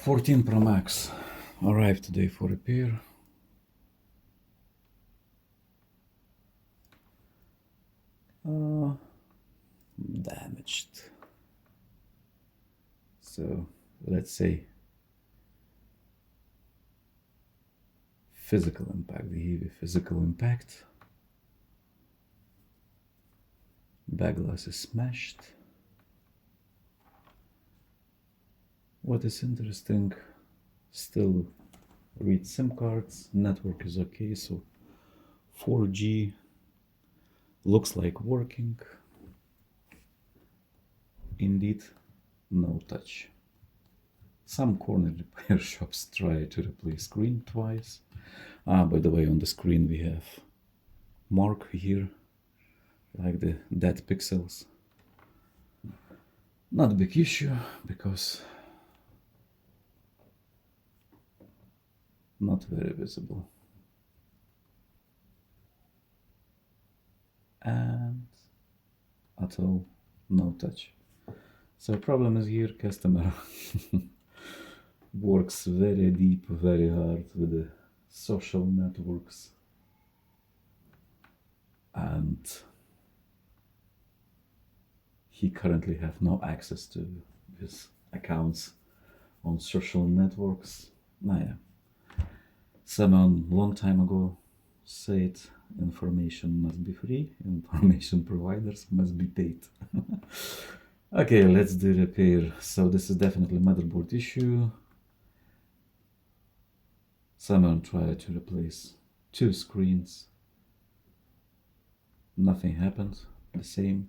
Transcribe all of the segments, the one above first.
14 Pro Max arrived today for repair. Damaged. So let's say physical impact, the heavy physical impact. Back glass is smashed. What is interesting, still read SIM cards, network is okay, so 4G looks like working. Indeed, no touch. Some corner repair shops try to replace screen twice. By the way, on the screen we have mark here, like the dead pixels. Not a big issue, because not very visible. And at all, no touch. So problem is here, customer works very deep, very hard with the social networks, and he currently have no access to his accounts on social networks. Someone long time ago said information must be free, information providers must be paid. Okay, let's do repair. So this is definitely motherboard issue. Someone tried to replace two screens. Nothing happened, the same.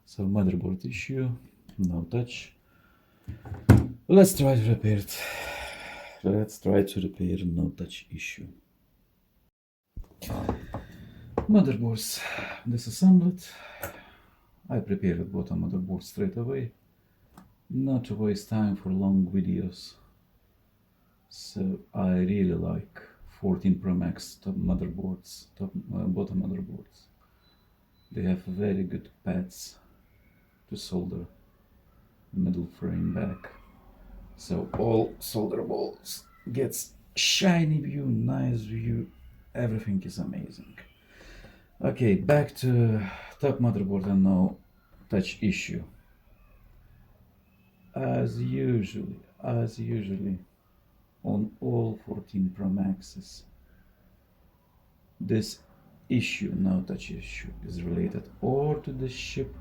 So motherboard issue, no touch. Let's try to repair it. Let's try to repair no touch issue. Motherboards disassembled. I prepared bottom motherboard straight away, not to waste time for long videos. So I really like 14 Pro Max top motherboards, bottom motherboards. They have very good pads to solder middle frame back, so all solder balls gets shiny view, nice view, everything is amazing. Okay, back to top motherboard and no touch issue. As usually on all 14 Pro Maxes, this issue, no touch issue, is related or to the chip.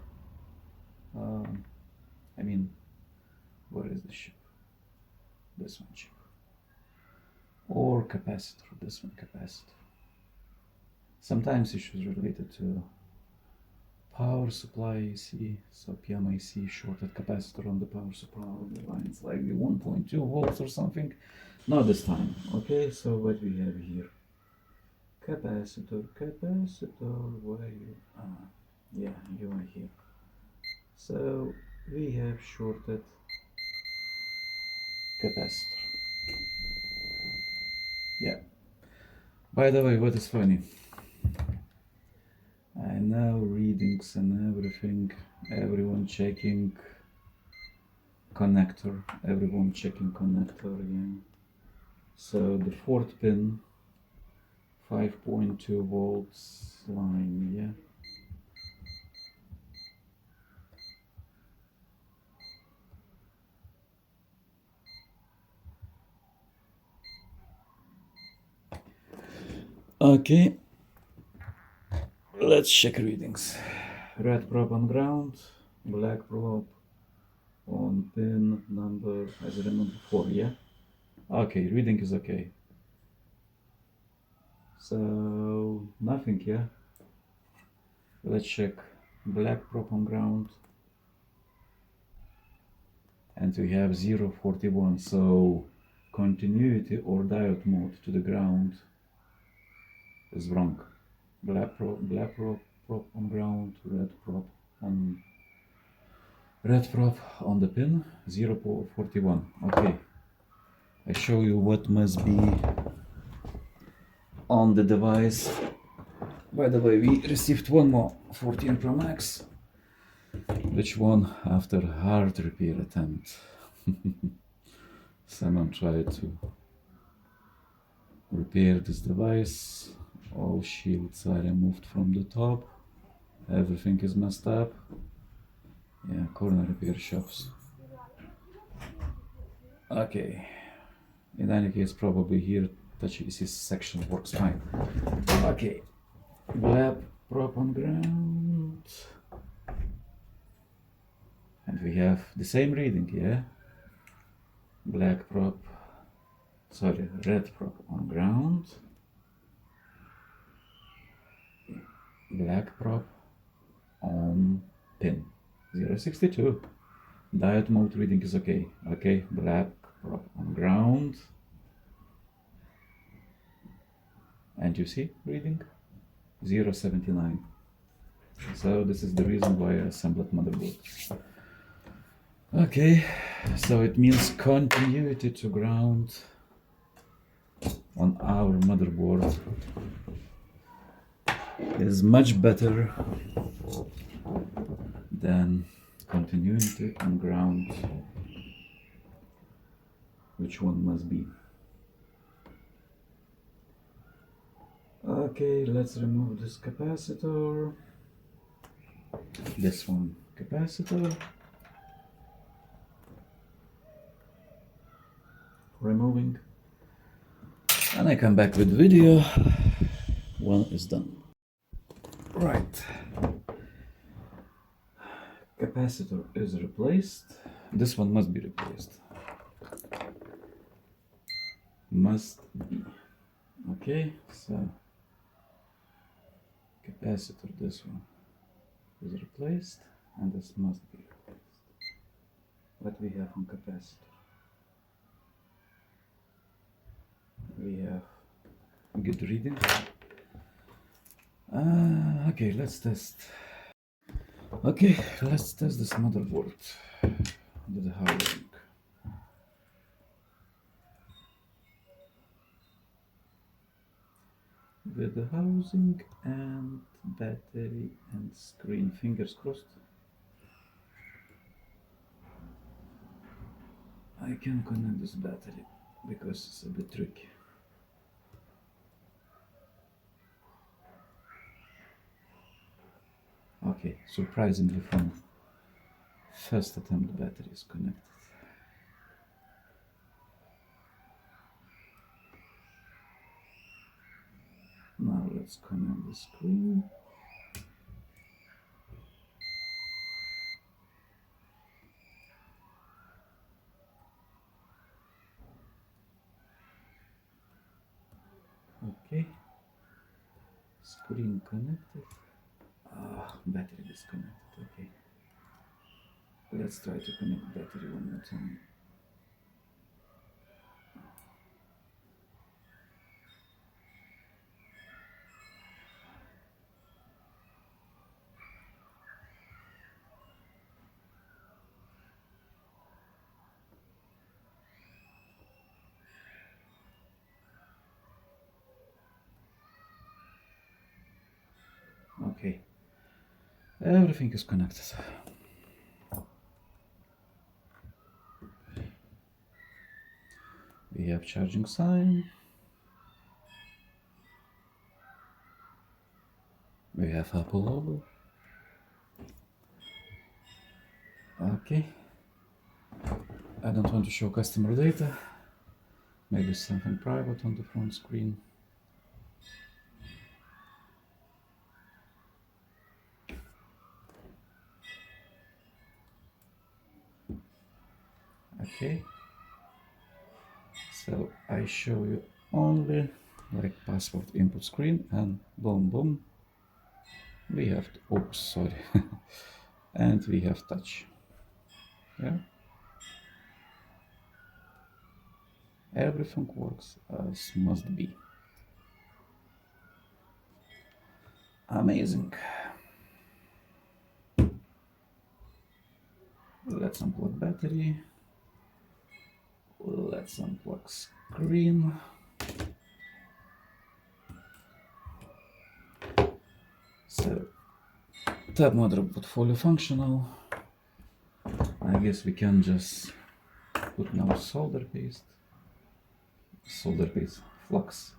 Where is the chip? This one chip. Or capacitor, this one capacitor. Sometimes issues related to power supply IC, so PM IC shorted capacitor on the power supply lines, like the 1.2 volts or something. Not this time. Okay, so what we have here? Capacitor, where are you? Yeah, you are here. So we have shorted capacitor. Yeah. By the way, what is funny? I know readings and everything, everyone checking connector, yeah. So the fourth pin, 5.2 volts line, yeah. Okay, let's check readings. Red probe on ground, black probe on pin number, as I remember, 4, yeah? Okay, reading is okay. So, nothing, yeah? Let's check black probe on ground. And we have 041, so continuity or diode mode to the ground is wrong. Black probe on ground, red probe on the pin, 041. Okay, I show you what must be on the device. By the way, we received one more 14 Pro Max, which one after hard repair attempt. Someone tried to repair this device. All shields are removed from the top. Everything is messed up. Yeah, corner repair shops. Okay. In any case, probably here touch EC section works fine. Okay. Lab prop on ground. And we have the same reading, yeah? Black prop, sorry, red prop on ground. Black prop on pin. 062. Diode mode reading is okay. Okay, black prop on ground. And you see reading? 079. So this is the reason why I assembled motherboard. Okay, so it means continuity to ground on our motherboard is much better than continuity on ground. Which one must be? Okay, let's remove this capacitor. This one, capacitor. Removing. And I come back with video when it's done. Right. Capacitor is replaced. This one must be replaced. Must be. Okay, so capacitor, this one is replaced, and this must be replaced. What we have on capacitor? We have good reading. Okay, let's test. Okay, let's test this motherboard with the housing. With the housing and battery and screen, fingers crossed. I can connect this battery because it's a bit tricky. Okay, surprisingly from first attempt the battery is connected. Now let's connect the screen. Okay, screen connected. Battery disconnected. Okay, let's try to connect battery one more time. Okay, everything is connected. We have charging sign. We have Apple logo. Okay. I don't want to show customer data. Maybe something private on the front screen. Okay. So I show you only like password input screen, and boom boom. We have to, oops, sorry. And we have touch. Yeah. Everything works as must be. Amazing. Let's unplug battery. Let's unplug screen. So, tab motherboard fully functional. I guess we can just put now solder paste, flux.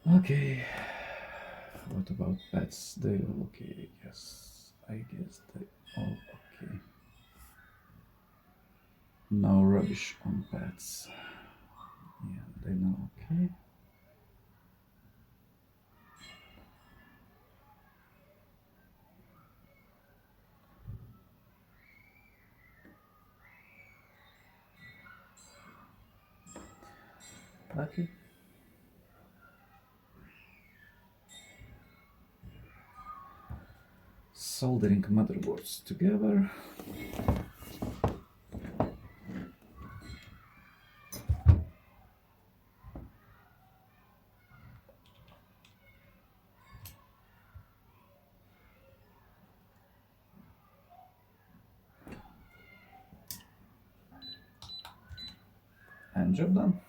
Okay, what about pads? They all okay, yes, I guess they all okay. No rubbish on pads. Yeah, they know okay. Okay. Soldering motherboards together. And job done.